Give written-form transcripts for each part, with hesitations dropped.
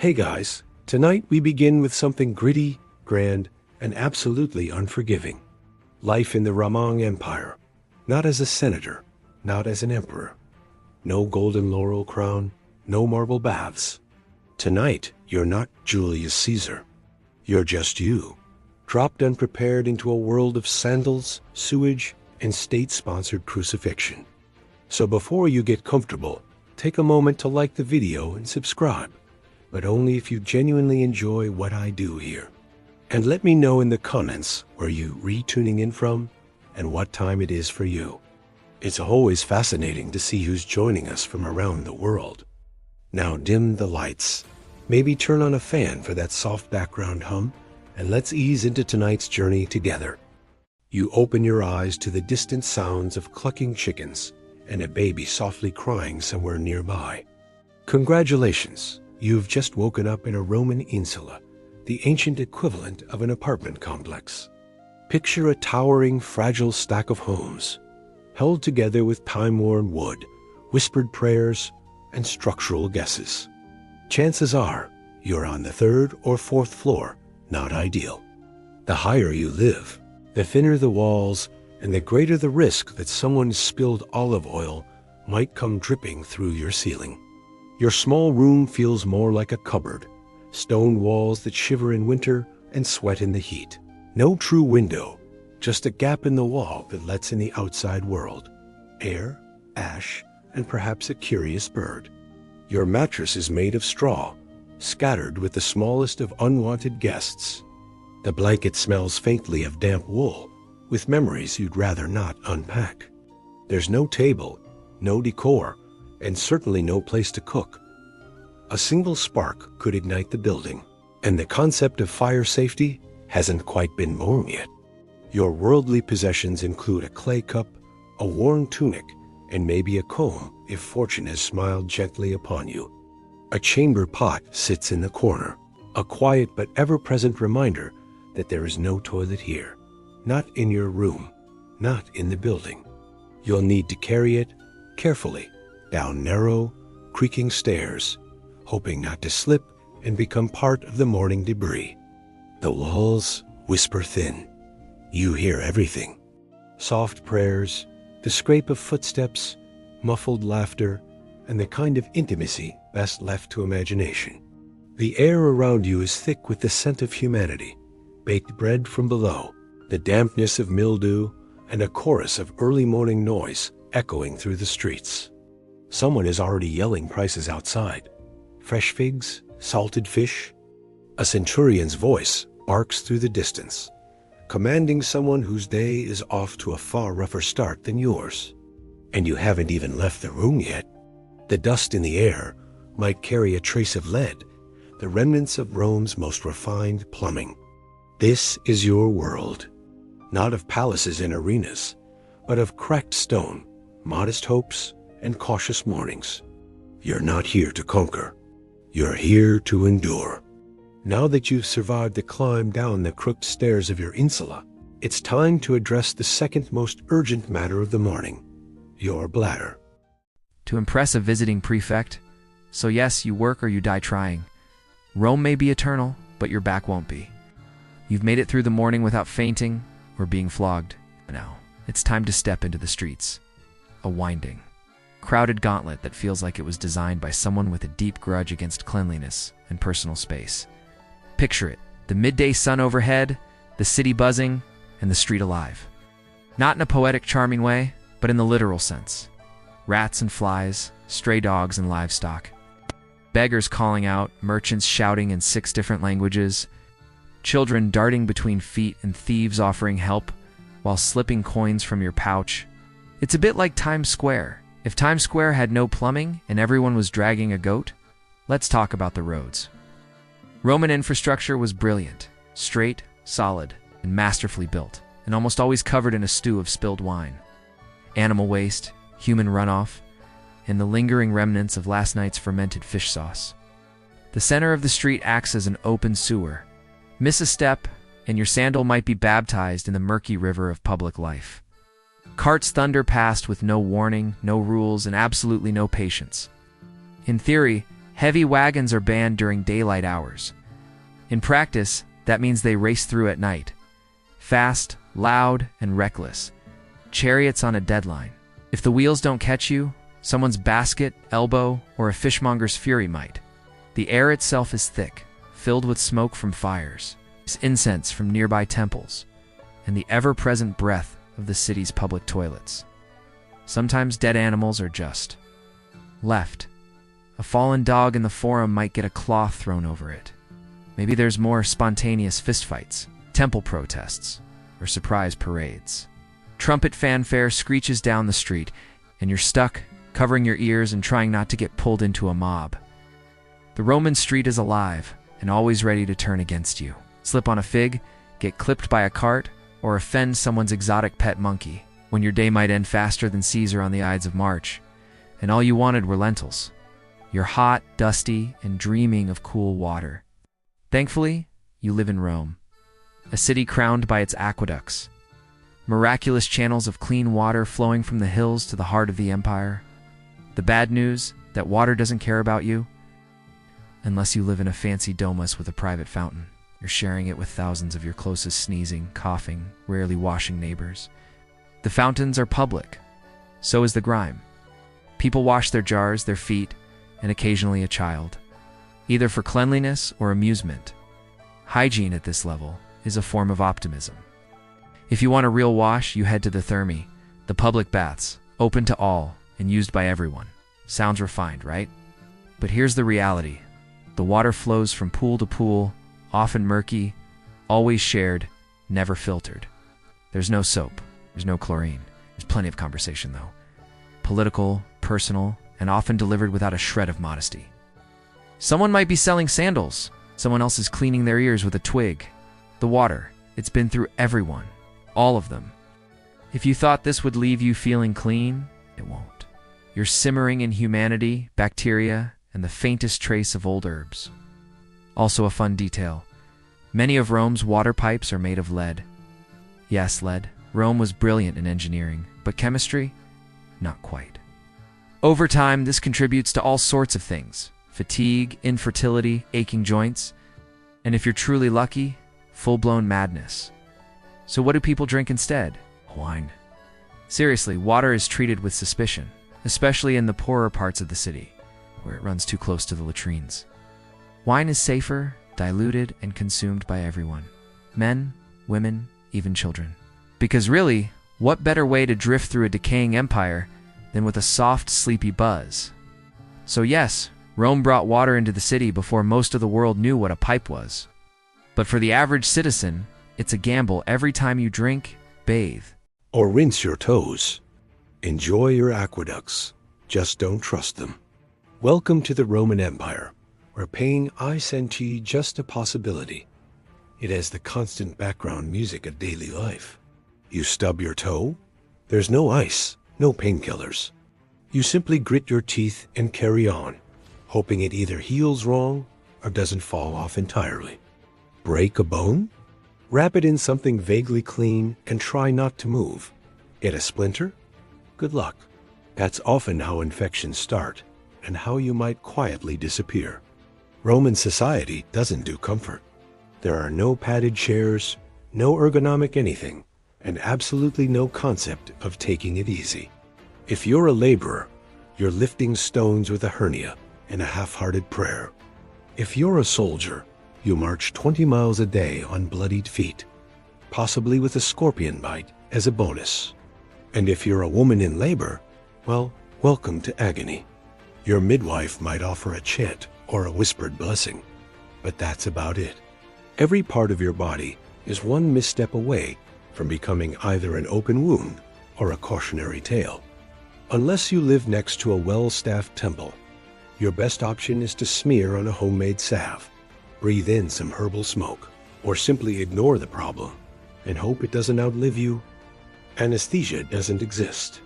Hey guys, tonight we begin with something gritty, grand, and absolutely unforgiving. Life in the Ramang Empire. Not as a senator, not as an emperor. No golden laurel crown, no marble baths. Tonight, you're not Julius Caesar. You're just you, dropped unprepared into a world of sandals, sewage, and state-sponsored crucifixion. So before you get comfortable, take a moment to like the video and subscribe, but only if you genuinely enjoy what I do here. And let me know in the comments where you tuning in from and what time it is for you. It's always fascinating to see who's joining us from around the world. Now dim the lights, maybe turn on a fan for that soft background hum, and let's ease into tonight's journey together. You open your eyes to the distant sounds of clucking chickens and a baby softly crying somewhere nearby. Congratulations, you've just woken up in a Roman insula, the ancient equivalent of an apartment complex. Picture a towering, fragile stack of homes, held together with time-worn wood, whispered prayers, and structural guesses. Chances are you're on the third or fourth floor, not ideal. The higher you live, the thinner the walls, and the greater the risk that someone's spilled olive oil might come dripping through your ceiling. Your small room feels more like a cupboard, stone walls that shiver in winter and sweat in the heat. No true window, just a gap in the wall that lets in the outside world. Air, ash, and perhaps a curious bird. Your mattress is made of straw, scattered with the smallest of unwanted guests. The blanket smells faintly of damp wool, with memories you'd rather not unpack. There's no table, no decor, and certainly no place to cook. A single spark could ignite the building, and the concept of fire safety hasn't quite been born yet. Your worldly possessions include a clay cup, a worn tunic, and maybe a comb if fortune has smiled gently upon you. A chamber pot sits in the corner, a quiet but ever-present reminder that there is no toilet here. Not in your room, not in the building. You'll need to carry it carefully down narrow, creaking stairs, hoping not to slip and become part of the morning debris. The walls whisper thin. You hear everything. Soft prayers, the scrape of footsteps, muffled laughter, and the kind of intimacy best left to imagination. The air around you is thick with the scent of humanity, baked bread from below, the dampness of mildew, and a chorus of early morning noise echoing through the streets. Someone is already yelling prices outside. Fresh figs, salted fish. A centurion's voice barks through the distance, commanding someone whose day is off to a far rougher start than yours. And you haven't even left the room yet. The dust in the air might carry a trace of lead, the remnants of Rome's most refined plumbing. This is your world. Not of palaces and arenas, but of cracked stone, modest hopes, and cautious mornings. You're not here to conquer. You're here to endure. Now that you've survived the climb down the crooked stairs of your insula, it's time to address the second most urgent matter of the morning, your bladder. To impress a visiting prefect? So yes, you work or you die trying. Rome may be eternal, but your back won't be. You've made it through the morning without fainting or being flogged. Now, it's time to step into the streets. A winding, crowded gauntlet that feels like it was designed by someone with a deep grudge against cleanliness and personal space. Picture it, the midday sun overhead, the city buzzing, and the street alive. Not in a poetic, charming way, but in the literal sense. Rats and flies, stray dogs and livestock. Beggars calling out, merchants shouting in 6 different languages, children darting between feet and thieves offering help while slipping coins from your pouch. It's a bit like Times Square. If Times Square had no plumbing and everyone was dragging a goat, let's talk about the roads. Roman infrastructure was brilliant, straight, solid, and masterfully built, and almost always covered in a stew of spilled wine. Animal waste, human runoff, and the lingering remnants of last night's fermented fish sauce. The center of the street acts as an open sewer. Miss a step, and your sandal might be baptized in the murky river of public life. Carts thunder past with no warning, no rules, and absolutely no patience. In theory, Heavy wagons are banned during daylight hours. In practice, that means they race through at night. Fast, loud, and reckless. Chariots on a deadline. If the wheels don't catch you, someone's basket, elbow, or a fishmonger's fury might. The air itself is thick, filled with smoke from fires, incense from nearby temples, and the ever-present breath of the city's public toilets. Sometimes dead animals are just left. A fallen dog in the forum might get a cloth thrown over it. Maybe there's more spontaneous fistfights, temple protests, or surprise parades. Trumpet fanfare screeches down the street, and you're stuck, covering your ears and trying not to get pulled into a mob. The Roman street is alive and always ready to turn against you. Slip on a fig, get clipped by a cart, or offend someone's exotic pet monkey, when your day might end faster than Caesar on the Ides of March, and all you wanted were lentils. You're hot, dusty, and dreaming of cool water. Thankfully, you live in Rome, a city crowned by its aqueducts, miraculous channels of clean water flowing from the hills to the heart of the empire. The bad news, that water doesn't care about you, unless you live in a fancy domus with a private fountain. You're sharing it with thousands of your closest sneezing, coughing, rarely washing neighbors. The fountains are public. So is the grime. People wash their jars, their feet, and occasionally a child, either for cleanliness or amusement. Hygiene at this level is a form of optimism. If you want a real wash, you head to the thermi, the public baths, open to all and used by everyone. Sounds refined, right? But here's the reality. The water flows from pool to pool, often murky, always shared, never filtered. There's no soap, there's no chlorine. There's plenty of conversation, though. Political, personal, and often delivered without a shred of modesty. Someone might be selling sandals. Someone else is cleaning their ears with a twig. The water, it's been through everyone. All of them. If you thought this would leave you feeling clean, it won't. You're simmering in humanity, bacteria, and the faintest trace of old herbs. Also a fun detail. Many of Rome's water pipes are made of lead. Yes, lead. Rome was brilliant in engineering, but chemistry? Not quite. Over time, this contributes to all sorts of things. Fatigue, infertility, aching joints, and if you're truly lucky, full-blown madness. So what do people drink instead? Wine. Seriously, water is treated with suspicion, especially in the poorer parts of the city, where it runs too close to the latrines. Wine is safer, diluted, and consumed by everyone. Men, women, even children. Because really, what better way to drift through a decaying empire than with a soft, sleepy buzz? So yes, Rome brought water into the city before most of the world knew what a pipe was. But for the average citizen, it's a gamble every time you drink, bathe, Or rinse your toes. Enjoy your aqueducts. Just don't trust them. Welcome to the Roman Empire, where paying ice and tea just a possibility. It has the constant background music of daily life. You stub your toe? There's no ice, no painkillers. You simply grit your teeth and carry on, hoping it either heals wrong or doesn't fall off entirely. Break a bone? Wrap it in something vaguely clean and try not to move. Get a splinter? Good luck. That's often how infections start and how you might quietly disappear. Roman society doesn't do comfort. There are no padded chairs, no ergonomic anything, and absolutely no concept of taking it easy. If you're a laborer, you're lifting stones with a hernia and a half-hearted prayer. If you're a soldier, you march 20 miles a day on bloodied feet, possibly with a scorpion bite as a bonus. And if you're a woman in labor, well, welcome to agony. Your midwife might offer a chant or a whispered blessing, but that's about it. Every part of your body is one misstep away from becoming either an open wound or a cautionary tale. Unless you live next to a well-staffed temple, your best option is to smear on a homemade salve, breathe in some herbal smoke, or simply ignore the problem and hope it doesn't outlive you. Anesthesia doesn't exist.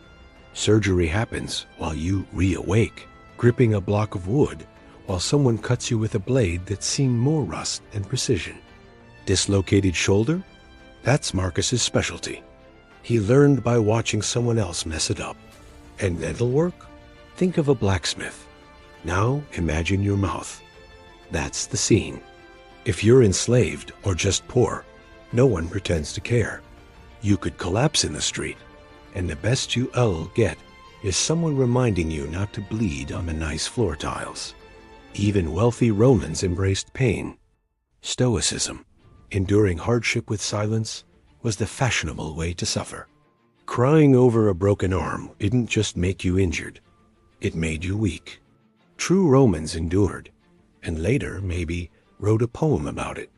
Surgery happens while you reawake, gripping a block of wood while someone cuts you with a blade that's seen more rust and precision. Dislocated shoulder? That's Marcus's specialty. He learned by watching someone else mess it up. And dental work? Think of a blacksmith. Now imagine your mouth. That's the scene. If you're enslaved or just poor, no one pretends to care. You could collapse in the street, and the best you'll get is someone reminding you not to bleed on the nice floor tiles. Even wealthy Romans embraced pain. Stoicism, enduring hardship with silence, was the fashionable way to suffer. Crying over a broken arm didn't just make you injured, it made you weak. True Romans endured, and later, maybe, wrote a poem about it.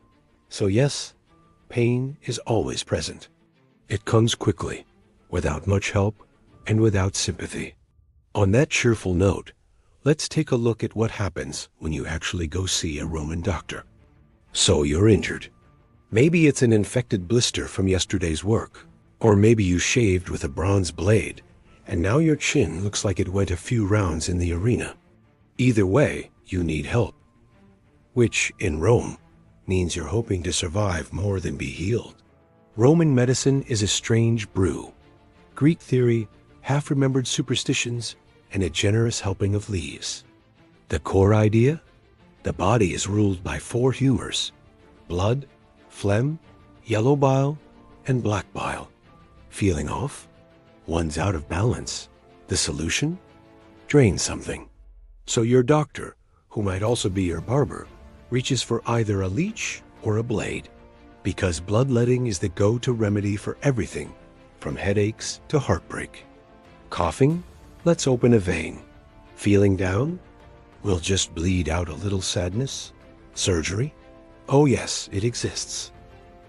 So yes, pain is always present. It comes quickly, without much help, and without sympathy. On that cheerful note, let's take a look at what happens when you actually go see a Roman doctor. So you're injured. Maybe it's an infected blister from yesterday's work, or maybe you shaved with a bronze blade, and now your chin looks like it went a few rounds in the arena. Either way, you need help. Which, in Rome, means you're hoping to survive more than be healed. Roman medicine is a strange brew. Greek theory, half-remembered superstitions, and a generous helping of leaves. The core idea? The body is ruled by 4 humors: blood, phlegm, yellow bile, and black bile. Feeling off? One's out of balance. The solution? Drain something. So your doctor, who might also be your barber, reaches for either a leech or a blade, because bloodletting is the go-to remedy for everything, from headaches to heartbreak. Coughing? Let's open a vein. Feeling down? We'll just bleed out a little sadness. Surgery? Oh yes, it exists.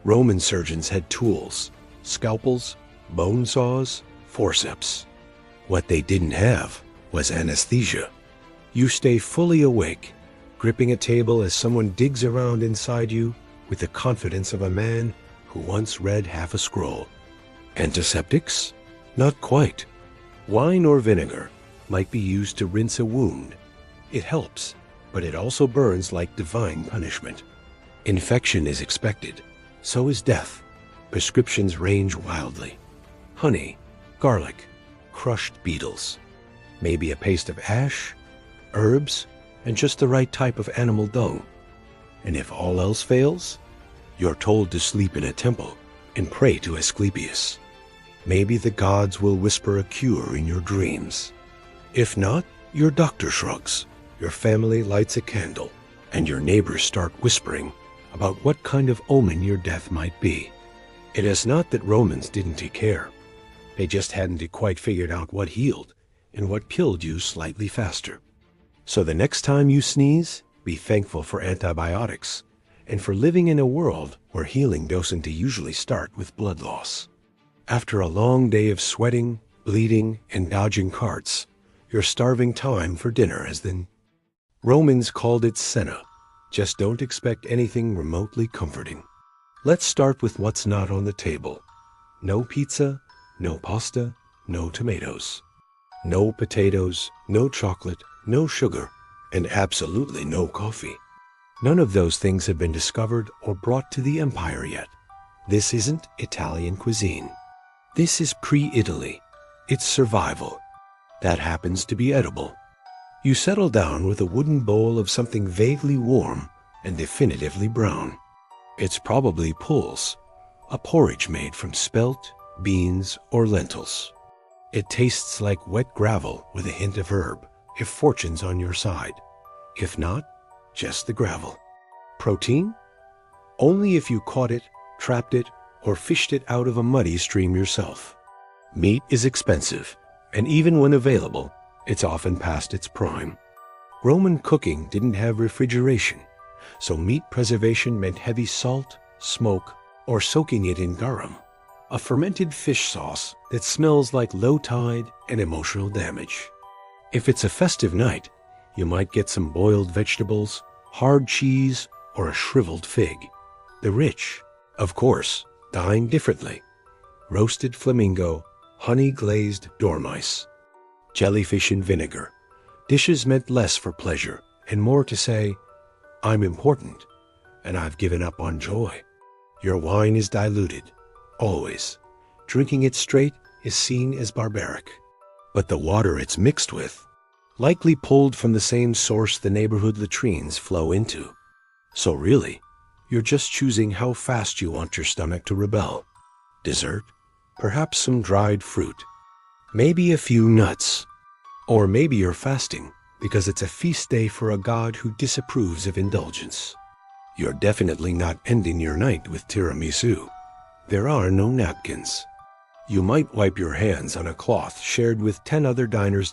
Roman surgeons had tools: scalpels, bone saws, forceps. What they didn't have was anesthesia. You stay fully awake, gripping a table as someone digs around inside you with the confidence of a man who once read half a scroll. Antiseptics? Not quite. Wine or vinegar might be used to rinse a wound. It helps, but it also burns like divine punishment. Infection is expected. So is death. Prescriptions range wildly. Honey, garlic, crushed beetles. Maybe a paste of ash, herbs, and just the right type of animal dung. And if all else fails, you're told to sleep in a temple and pray to Asclepius. Maybe the gods will whisper a cure in your dreams. If not, your doctor shrugs, your family lights a candle, and your neighbors start whispering about what kind of omen your death might be. It is not that Romans didn't take care. They just hadn't quite figured out what healed and what killed you slightly faster. So the next time you sneeze, be thankful for antibiotics and for living in a world where healing doesn't usually start with blood loss. After a long day of sweating, bleeding, and dodging carts, you're starving time for dinner, as then. Romans called it cena. Just don't expect anything remotely comforting. Let's start with what's not on the table. No pizza, no pasta, no tomatoes. No potatoes, no chocolate, no sugar, and absolutely no coffee. None of those things have been discovered or brought to the empire yet. This isn't Italian cuisine. This is pre-Italy. It's survival. That happens to be edible. You settle down with a wooden bowl of something vaguely warm and definitively brown. It's probably pulse, a porridge made from spelt, beans, or lentils. It tastes like wet gravel with a hint of herb, if fortune's on your side. If not, just the gravel. Protein? Only if you caught it, trapped it, or fished it out of a muddy stream yourself. Meat is expensive, and even when available, it's often past its prime. Roman cooking didn't have refrigeration, so meat preservation meant heavy salt, smoke, or soaking it in garum, a fermented fish sauce that smells like low tide and emotional damage. If it's a festive night, you might get some boiled vegetables, hard cheese, or a shriveled fig. The rich, of course, dine differently. Roasted flamingo, honey-glazed dormice, jellyfish in vinegar. Dishes meant less for pleasure and more to say, I'm important, and I've given up on joy. Your wine is diluted, always. Drinking it straight is seen as barbaric. But the water it's mixed with, likely pulled from the same source the neighborhood latrines flow into. So really, you're just choosing how fast you want your stomach to rebel. Dessert? Perhaps some dried fruit. Maybe a few nuts. Or maybe you're fasting because it's a feast day for a god who disapproves of indulgence. You're definitely not ending your night with tiramisu. There are no napkins. You might wipe your hands on a cloth shared with 10 other diners ...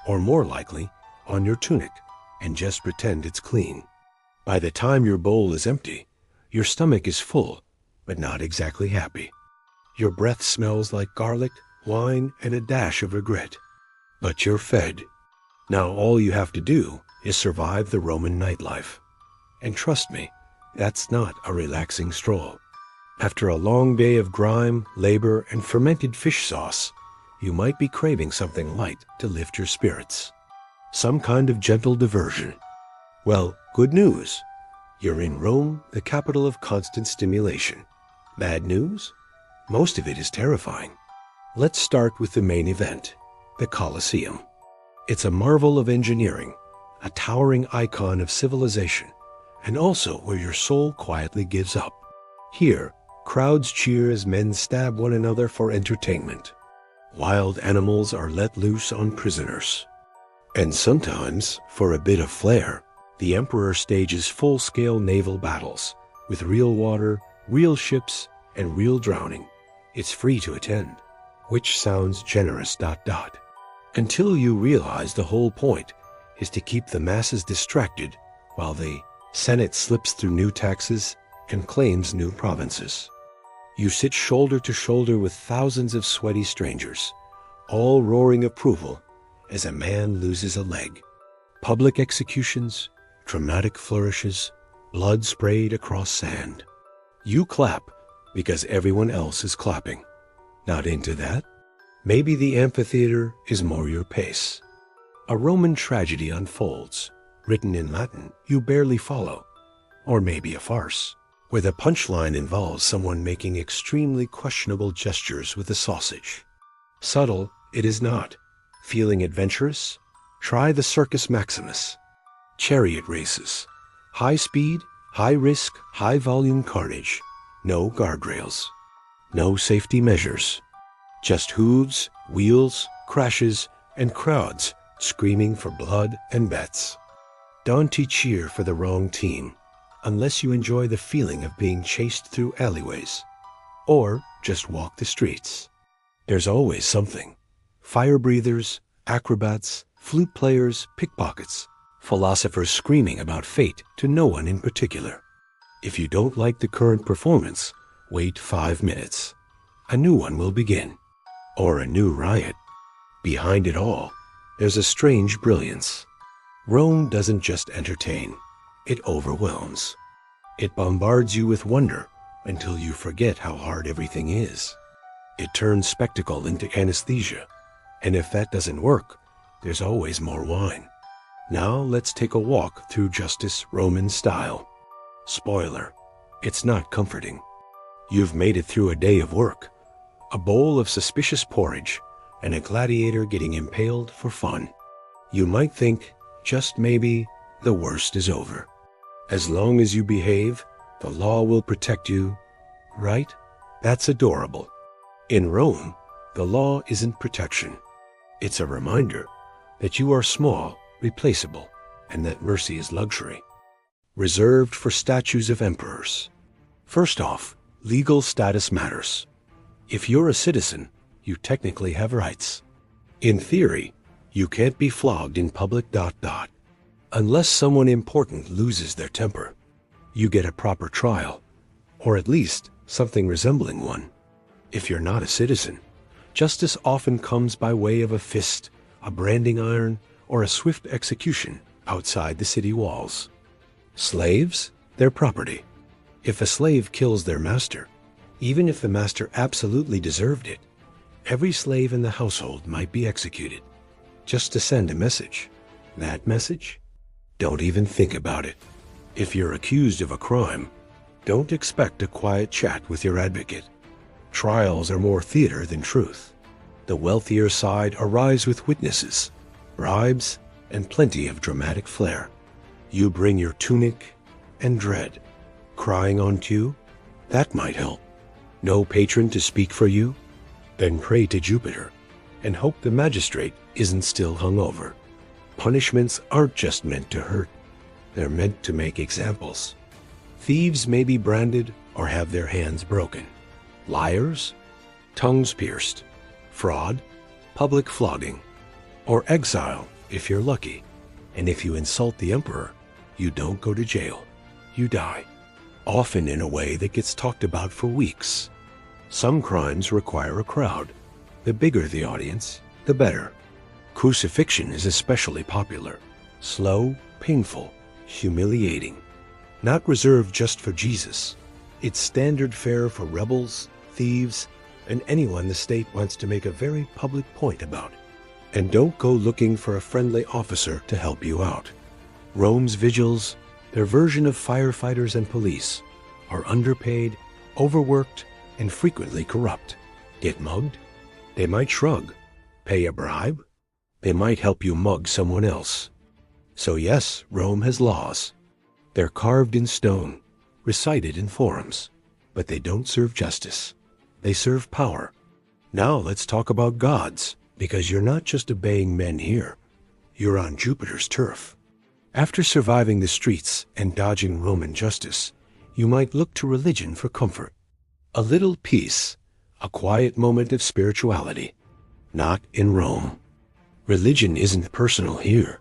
or more likely, on your tunic, and just pretend it's clean. By the time your bowl is empty, your stomach is full, but not exactly happy. Your breath smells like garlic, wine, and a dash of regret. But you're fed. Now all you have to do is survive the Roman nightlife. And trust me, that's not a relaxing stroll. After a long day of grime, labor, and fermented fish sauce, you might be craving something light to lift your spirits. Some kind of gentle diversion. Well, good news. You're in Rome, the capital of constant stimulation. Bad news? Most of it is terrifying. Let's start with the main event, the Colosseum. It's a marvel of engineering, a towering icon of civilization, and also where your soul quietly gives up. Here, crowds cheer as men stab one another for entertainment. Wild animals are let loose on prisoners. And sometimes, for a bit of flair, the emperor stages full-scale naval battles with real water, real ships, and real drowning. It's free to attend, which sounds generous ... until you realize the whole point is to keep the masses distracted while the Senate slips through new taxes and claims new provinces. You sit shoulder to shoulder with thousands of sweaty strangers, all roaring approval as a man loses a leg. Public executions, dramatic flourishes, blood sprayed across sand. You clap because everyone else is clapping. Not into that? Maybe the amphitheater is more your pace. A Roman tragedy unfolds, written in Latin you barely follow. Or maybe a farce, where the punchline involves someone making extremely questionable gestures with a sausage. Subtle, it is not. Feeling adventurous? Try the Circus Maximus. Chariot races. High speed, high risk, high volume carnage. No guardrails. No safety measures. Just hooves, wheels, crashes, and crowds screaming for blood and bets. Don't cheer for the wrong team, unless you enjoy the feeling of being chased through alleyways. Or just walk the streets. There's always something. Fire breathers, acrobats, flute players, pickpockets, philosophers screaming about fate to no one in particular. If you don't like the current performance, wait 5 minutes. A new one will begin. Or a new riot. Behind it all, there's a strange brilliance. Rome doesn't just entertain, it overwhelms. It bombards you with wonder until you forget how hard everything is. It turns spectacle into anesthesia, and if that doesn't work, there's always more wine. Now let's take a walk through justice Roman style. Spoiler, it's not comforting. You've made it through a day of work, a bowl of suspicious porridge, and a gladiator getting impaled for fun. You might think, just maybe, the worst is over. As long as you behave, the law will protect you, right? That's adorable. In Rome, the law isn't protection. It's a reminder that you are small, replaceable, and that mercy is luxury. Reserved for statues of emperors. First off, legal status matters. If you're a citizen, you technically have rights. In theory, you can't be flogged in public ... unless someone important loses their temper. You get a proper trial, or at least something resembling one. If you're not a citizen, justice often comes by way of a fist, a branding iron, or a swift execution outside the city walls. Slaves? They're property. If a slave kills their master, even if the master absolutely deserved it, every slave in the household might be executed, just to send a message. That message? Don't even think about it. If you're accused of a crime, don't expect a quiet chat with your advocate. Trials are more theater than truth. The wealthier side arrives with witnesses, bribes, and plenty of dramatic flair. You bring your tunic and dread. Crying on cue? That might help. No patron to speak for you? Then pray to Jupiter and hope the magistrate isn't still hungover. Punishments aren't just meant to hurt. They're meant to make examples. Thieves may be branded or have their hands broken. Liars? Tongues pierced. Fraud? Public flogging. Or exile, if you're lucky. And if you insult the emperor, you don't go to jail. You die. Often in a way that gets talked about for weeks. Some crimes require a crowd. The bigger the audience, the better. Crucifixion is especially popular. Slow, painful, humiliating. Not reserved just for Jesus. It's standard fare for rebels, thieves, and anyone the state wants to make a very public point about. And don't go looking for a friendly officer to help you out. Rome's vigils, their version of firefighters and police, are underpaid, overworked, and frequently corrupt. Get mugged? They might shrug. Pay a bribe? They might help you mug someone else. So yes, Rome has laws. They're carved in stone, recited in forums, but they don't serve justice. They serve power. Now let's talk about gods, because you're not just obeying men here. You're on Jupiter's turf. After surviving the streets and dodging Roman justice, you might look to religion for comfort. A little peace, a quiet moment of spirituality. Not in Rome. Religion isn't personal here.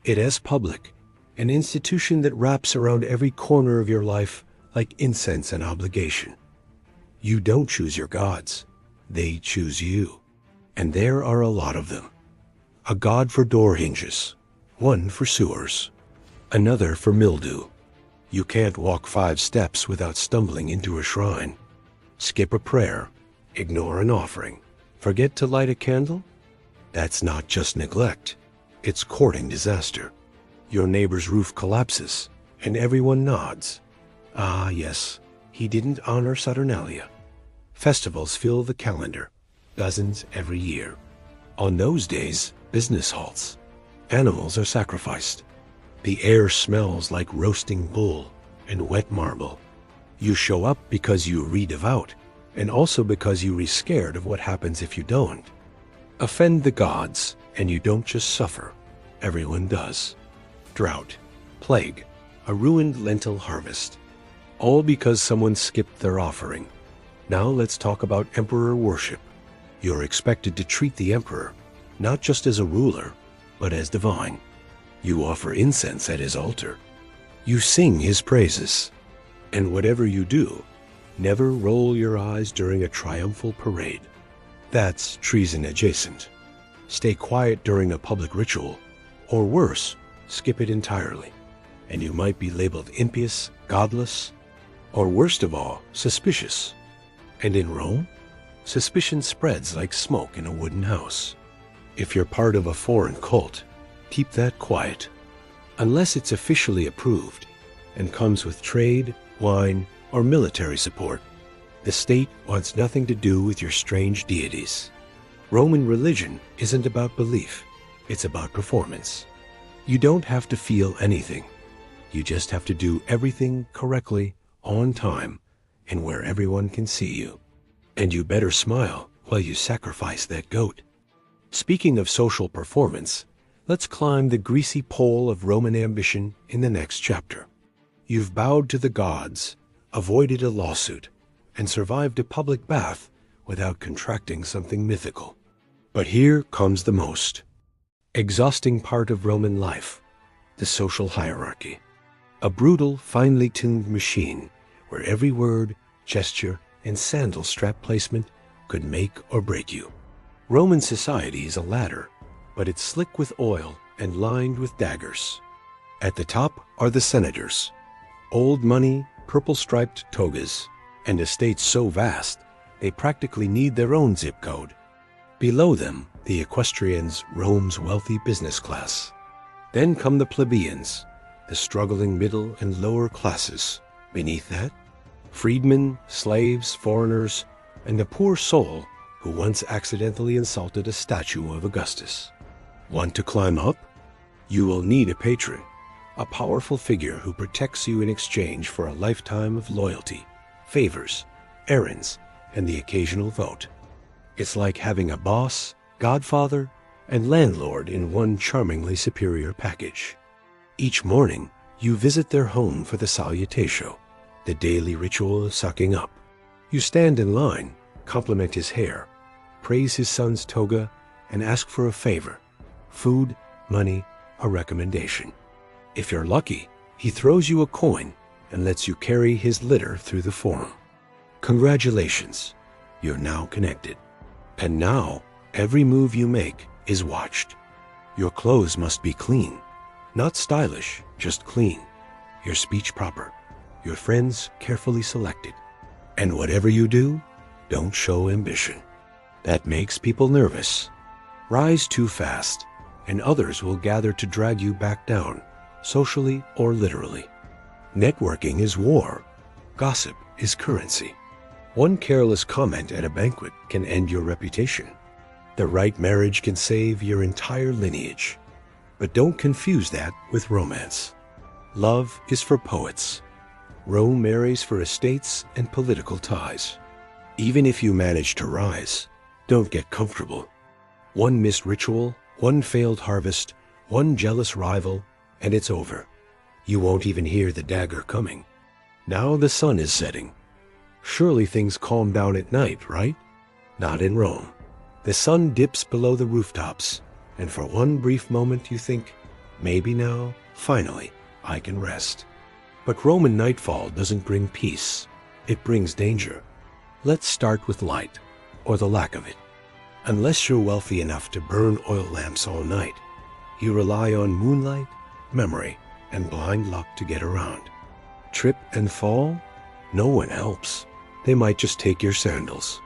It is public, an institution that wraps around every corner of your life like incense and obligation. You don't choose your gods. They choose you. And there are a lot of them. A god for door hinges, one for sewers, another for mildew. You can't walk 5 steps without stumbling into a shrine. Skip a prayer, ignore an offering, forget to light a candle? That's not just neglect, it's courting disaster. Your neighbor's roof collapses, and everyone nods. Ah, yes, he didn't honor Saturnalia. Festivals fill the calendar, dozens every year. On those days, business halts. Animals are sacrificed. The air smells like roasting bull and wet marble. You show up because you re-devout, and also because you re-scared of what happens if you don't. Offend the gods, and you don't just suffer. Everyone does. Drought, plague, a ruined lentil harvest. All because someone skipped their offering. Now let's talk about emperor worship. You're expected to treat the emperor, not just as a ruler, but as divine. You offer incense at his altar. You sing his praises. And whatever you do, never roll your eyes during a triumphal parade. That's treason adjacent. Stay quiet during a public ritual, or worse, skip it entirely. And you might be labeled impious, godless, or worst of all, suspicious. And in Rome, suspicion spreads like smoke in a wooden house. If you're part of a foreign cult, keep that quiet. Unless it's officially approved and comes with trade, wine, or military support. The state wants nothing to do with your strange deities. Roman religion isn't about belief, it's about performance. You don't have to feel anything. You just have to do everything correctly, on time, and where everyone can see you. And you better smile while you sacrifice that goat. Speaking of social performance, let's climb the greasy pole of Roman ambition in the next chapter. You've bowed to the gods, avoided a lawsuit, and survived a public bath without contracting something mythical. But here comes the most exhausting part of Roman life, the social hierarchy. A brutal, finely tuned machine where every word, gesture, and sandal strap placement could make or break you. Roman society is a ladder, but it's slick with oil and lined with daggers. At the top are the senators, old money, purple-striped togas, and estates so vast they practically need their own zip code. Below them, the equestrians, Rome's wealthy business class. Then come the plebeians, the struggling middle and lower classes. Beneath that, freedmen, slaves, foreigners, and the poor soul who once accidentally insulted a statue of Augustus. Want to climb up? You will need a patron, a powerful figure who protects you in exchange for a lifetime of loyalty, favors, errands, and the occasional vote. It's like having a boss, godfather, and landlord in one charmingly superior package. Each morning, you visit their home for the salutatio, the daily ritual of sucking up. You stand in line, compliment his hair, praise his son's toga, and ask for a favor: food, money, a recommendation. If you're lucky, he throws you a coin and lets you carry his litter through the forum. Congratulations, you're now connected. And now, every move you make is watched. Your clothes must be clean. Not stylish, just clean. Your speech proper. Your friends carefully selected. And whatever you do, don't show ambition. That makes people nervous. Rise too fast, and others will gather to drag you back down, socially or literally. Networking is war. Gossip is currency. One careless comment at a banquet can end your reputation. The right marriage can save your entire lineage. But don't confuse that with romance. Love is for poets. Rome marries for estates and political ties. Even if you manage to rise, don't get comfortable. One missed ritual, one failed harvest, one jealous rival, and it's over. You won't even hear the dagger coming. Now the sun is setting. Surely things calm down at night, right? Not in Rome. The sun dips below the rooftops, and for one brief moment you think, maybe now, finally, I can rest. But Roman nightfall doesn't bring peace. It brings danger. Let's start with light, or the lack of it. Unless you're wealthy enough to burn oil lamps all night, you rely on moonlight, memory, and blind luck to get around. Trip and fall? No one helps. They might just take your sandals.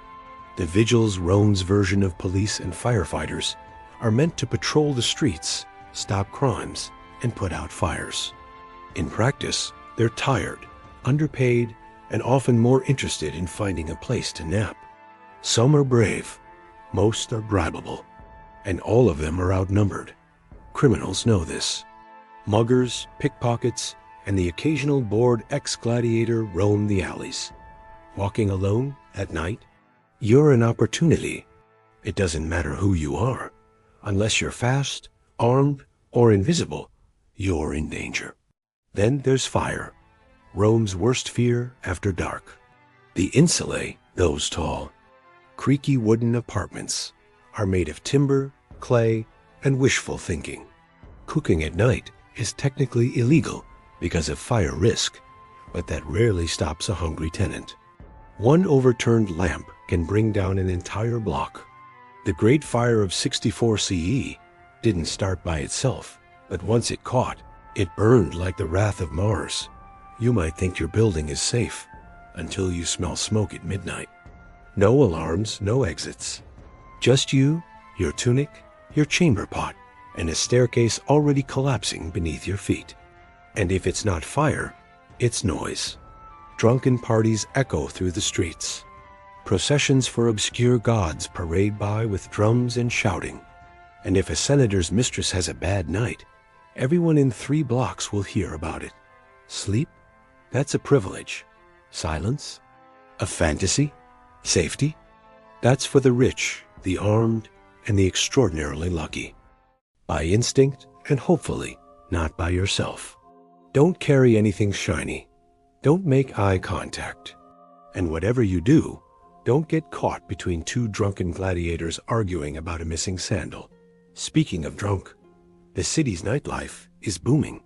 The vigils Rome's version of police and firefighters are meant to patrol the streets, stop crimes, and put out fires. In practice, they're tired, underpaid, and often more interested in finding a place to nap. Some are brave, most are bribable, and all of them are outnumbered. Criminals know this. Muggers, pickpockets, and the occasional bored ex-gladiator roam the alleys. Walking alone at night, you're an opportunity. It doesn't matter who you are. Unless you're fast, armed, or invisible, you're in danger. Then there's fire, Rome's worst fear after dark. The insulae, those tall, creaky wooden apartments, are made of timber, clay, and wishful thinking. Cooking at night is technically illegal because of fire risk, but that rarely stops a hungry tenant. One overturned lamp can bring down an entire block. The Great Fire of 64 CE didn't start by itself, but once it caught, it burned like the wrath of Mars. You might think your building is safe until you smell smoke at midnight. No alarms, no exits. Just you, your tunic, your chamber pot, and a staircase already collapsing beneath your feet. And if it's not fire, it's noise. Drunken parties echo through the streets. Processions for obscure gods parade by with drums and shouting. And if a senator's mistress has a bad night, everyone in 3 blocks will hear about it. Sleep? That's a privilege. Silence? A fantasy? Safety? That's for the rich, the armed, and the extraordinarily lucky. By instinct, and hopefully, not by yourself. Don't carry anything shiny. Don't make eye contact. And whatever you do, don't get caught between 2 drunken gladiators arguing about a missing sandal. Speaking of drunk, the city's nightlife is booming.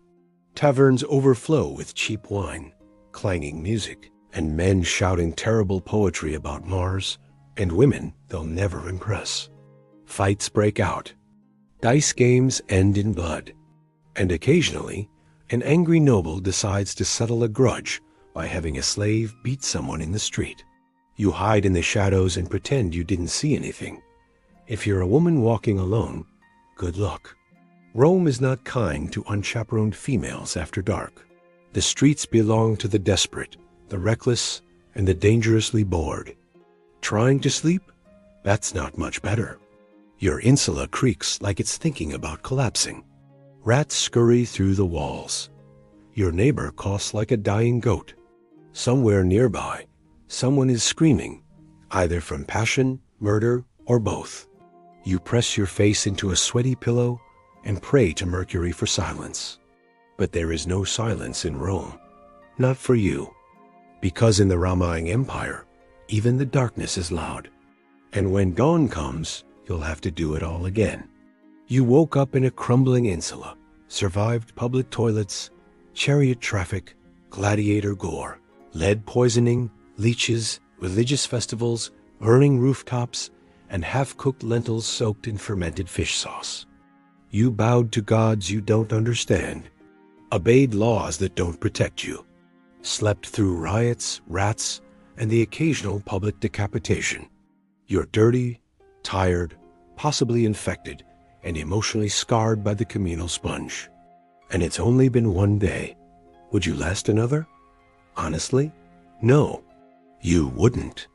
Taverns overflow with cheap wine, clanging music, and men shouting terrible poetry about Mars, and women they'll never impress. Fights break out. Dice games end in blood. And occasionally, an angry noble decides to settle a grudge by having a slave beat someone in the street. You hide in the shadows and pretend you didn't see anything. If you're a woman walking alone, good luck. Rome is not kind to unchaperoned females after dark. The streets belong to the desperate, the reckless, and the dangerously bored. Trying to sleep? That's not much better. Your insula creaks like it's thinking about collapsing. Rats scurry through the walls. Your neighbor coughs like a dying goat. Somewhere nearby, someone is screaming, either from passion, murder, or both. You press your face into a sweaty pillow and pray to Mercury for silence. But there is no silence in Rome. Not for you. Because in the Roman Empire, even the darkness is loud. And when dawn comes, you'll have to do it all again. You woke up in a crumbling insula, survived public toilets, chariot traffic, gladiator gore, lead poisoning, leeches, religious festivals, burning rooftops, and half-cooked lentils soaked in fermented fish sauce. You bowed to gods you don't understand, obeyed laws that don't protect you, slept through riots, rats, and the occasional public decapitation. You're dirty, tired, possibly infected, and emotionally scarred by the communal sponge. And it's only been one day. Would you last another? Honestly, no, you wouldn't.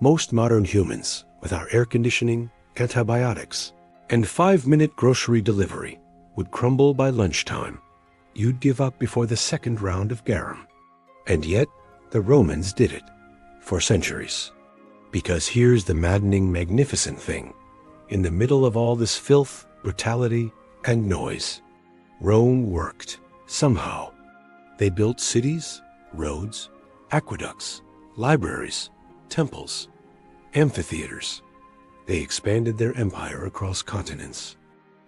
Most modern humans, with our air conditioning, antibiotics, and 5-minute grocery delivery, would crumble by lunchtime. You'd give up before the second round of garum. And yet, the Romans did it, for centuries. Because here's the maddening, magnificent thing. In the middle of all this filth, brutality, and noise, Rome worked, somehow. They built cities, roads, aqueducts, libraries, temples, amphitheaters. They expanded their empire across continents.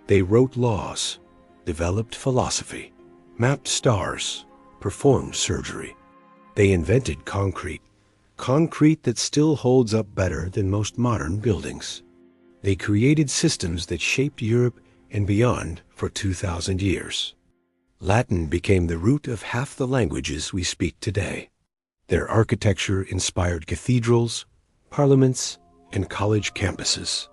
They wrote laws, developed philosophy, mapped stars, performed surgery. They invented concrete that still holds up better than most modern buildings. They created systems that shaped Europe and beyond for 2,000 years. Latin became the root of half the languages we speak today. Their architecture inspired cathedrals, parliaments, and college campuses.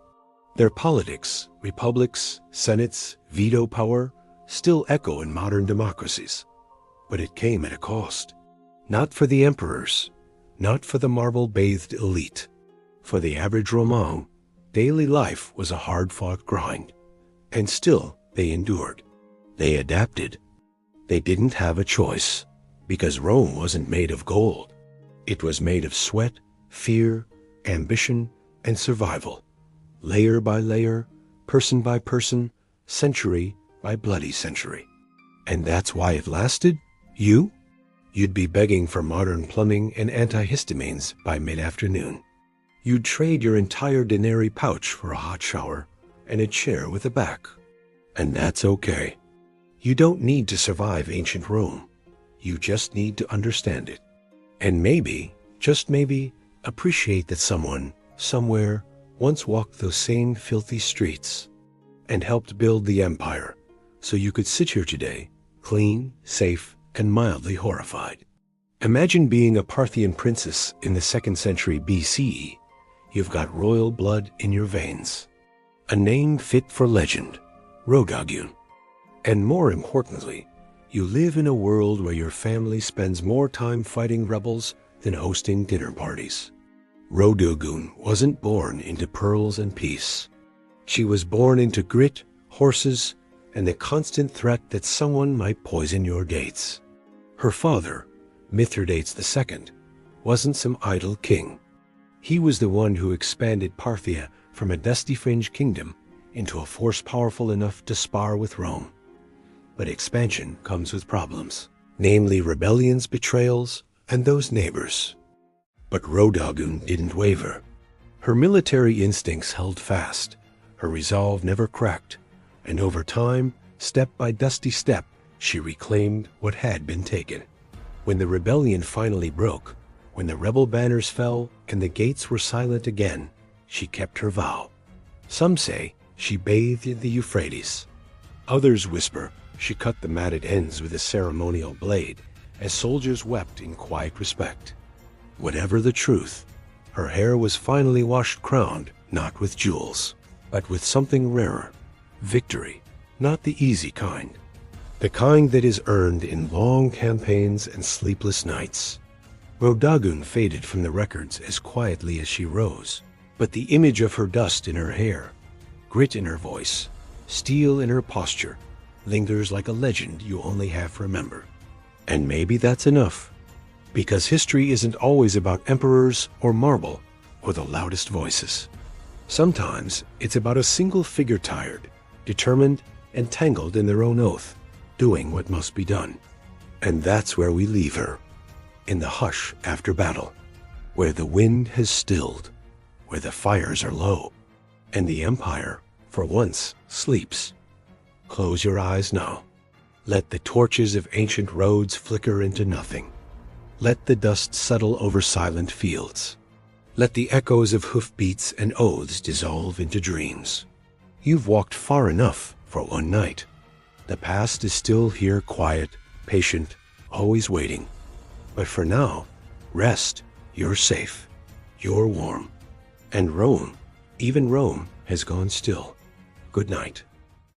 Their politics, republics, senates, veto power, still echo in modern democracies. But it came at a cost. Not for the emperors, not for the marble-bathed elite. For the average Roman, daily life was a hard-fought grind. And still, they endured. They adapted. They didn't have a choice, because Rome wasn't made of gold. It was made of sweat, fear, ambition, and survival. Layer by layer, person by person, century by bloody century. And that's why it lasted? You'd be begging for modern plumbing and antihistamines by mid-afternoon. You'd trade your entire denarii pouch for a hot shower and a chair with a back. And that's okay. You don't need to survive ancient Rome. You just need to understand it. And maybe, just maybe, appreciate that someone, somewhere, once walked those same filthy streets and helped build the empire so you could sit here today, clean, safe, and mildly horrified. Imagine being a Parthian princess in the 2nd century BCE. You've got royal blood in your veins. A name fit for legend, Rodogune. And more importantly, you live in a world where your family spends more time fighting rebels than hosting dinner parties. Rodogune wasn't born into pearls and peace. She was born into grit, horses, and the constant threat that someone might poison your dates. Her father, Mithridates II, wasn't some idle king. He was the one who expanded Parthia from a dusty-fringed kingdom into a force powerful enough to spar with Rome. But expansion comes with problems, namely rebellions, betrayals, and those neighbors. But Rodogune didn't waver. Her military instincts held fast, her resolve never cracked, and over time, step by dusty step, she reclaimed what had been taken. When the rebellion finally broke, when the rebel banners fell and the gates were silent again, she kept her vow. Some say she bathed in the Euphrates. Others whisper she cut the matted ends with a ceremonial blade as soldiers wept in quiet respect. Whatever the truth, her hair was finally washed crowned, not with jewels, but with something rarer, victory, not the easy kind. The kind that is earned in long campaigns and sleepless nights. Rodogune faded from the records as quietly as she rose, but the image of her dust in her hair, Grit in her voice, steel in her posture, lingers like a legend you only half remember. And maybe that's enough, because history isn't always about emperors or marble or the loudest voices. Sometimes it's about a single figure tired, determined, and tangled in their own oath, doing what must be done. And that's where we leave her, in the hush after battle, where the wind has stilled, where the fires are low, and the empire, for once, sleeps. Close your eyes now. Let the torches of ancient roads flicker into nothing. Let the dust settle over silent fields. Let the echoes of hoofbeats and oaths dissolve into dreams. You've walked far enough for one night. The past is still here, quiet, patient, always waiting. But for now, rest. You're safe. You're warm. And Rome, even Rome, has gone still. Good night.